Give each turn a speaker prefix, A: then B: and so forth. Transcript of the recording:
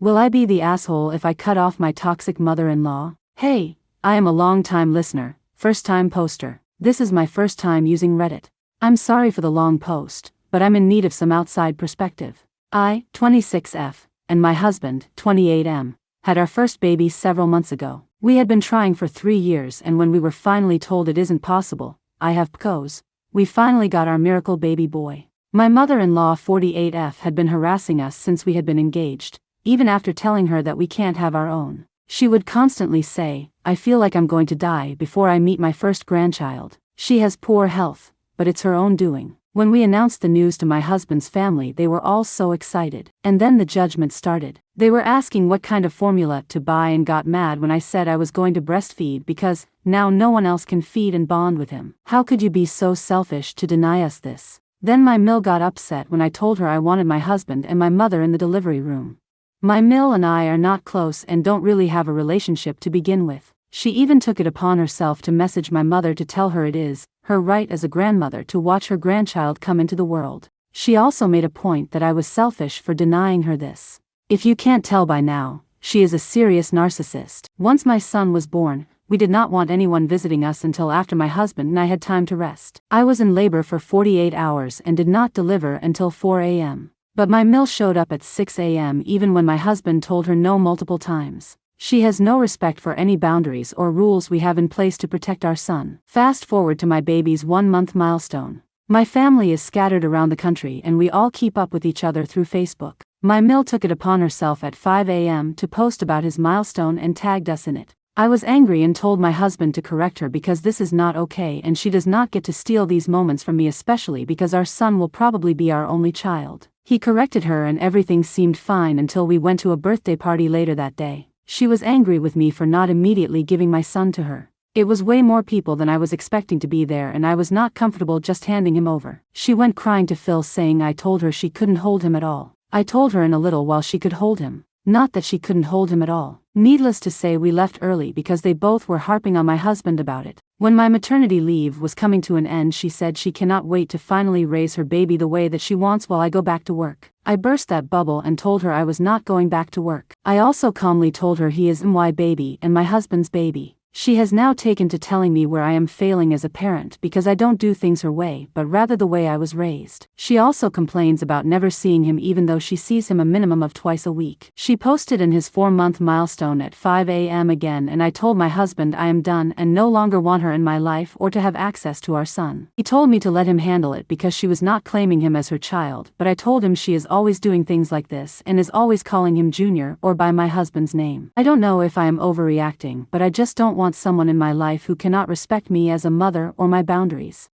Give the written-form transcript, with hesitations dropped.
A: Will I be the asshole if I cut off my toxic mother-in-law? Hey, I am a long-time listener, first-time poster. This is my first time using Reddit. I'm sorry for the long post, but I'm in need of some outside perspective. I, 26F, and my husband, 28M, had our first baby several months ago. We had been trying for 3 years, and when we were finally told it isn't possible, I have PCOS, we finally got our miracle baby boy. My mother-in-law, 48F, had been harassing us since we had been engaged, even after telling her that we can't have our own. She would constantly say, "I feel like I'm going to die before I meet my first grandchild." She has poor health, but it's her own doing. When we announced the news to my husband's family, they were all so excited. And then the judgment started. They were asking what kind of formula to buy and got mad when I said I was going to breastfeed because now no one else can feed and bond with him. How could you be so selfish to deny us this? Then my mill got upset when I told her I wanted my husband and my mother in the delivery room. My mill and I are not close and don't really have a relationship to begin with. She even took it upon herself to message my mother to tell her it is her right as a grandmother to watch her grandchild come into the world. She also made a point that I was selfish for denying her this. If you can't tell by now, she is a serious narcissist. Once my son was born, we did not want anyone visiting us until after my husband and I had time to rest. I was in labor for 48 hours and did not deliver until 4 a.m. But my mill showed up at 6 a.m. even when my husband told her no multiple times. She has no respect for any boundaries or rules we have in place to protect our son. Fast forward to my baby's 1-month milestone. My family is scattered around the country and we all keep up with each other through Facebook. My mill took it upon herself at 5 a.m. to post about his milestone and tagged us in it. I was angry and told my husband to correct her because this is not okay and she does not get to steal these moments from me, especially because our son will probably be our only child. He corrected her and everything seemed fine until we went to a birthday party later that day. She was angry with me for not immediately giving my son to her. It was way more people than I was expecting to be there and I was not comfortable just handing him over. She went crying to Phil saying I told her she couldn't hold him at all. I told her in a little while she could hold him. Not that she couldn't hold him at all. Needless to say, we left early because they both were harping on my husband about it. When my maternity leave was coming to an end, she said she cannot wait to finally raise her baby the way that she wants while I go back to work. I burst that bubble and told her I was not going back to work. I also calmly told her he is my baby and my husband's baby. She has now taken to telling me where I am failing as a parent because I don't do things her way but rather the way I was raised. She also complains about never seeing him even though she sees him a minimum of twice a week. She posted in his 4-month milestone at 5 a.m. again and I told my husband I am done and no longer want her in my life or to have access to our son. He told me to let him handle it because she was not claiming him as her child, but I told him she is always doing things like this and is always calling him Junior or by my husband's name. I don't know if I am overreacting, but I just don't want someone in my life who cannot respect me as a mother or my boundaries.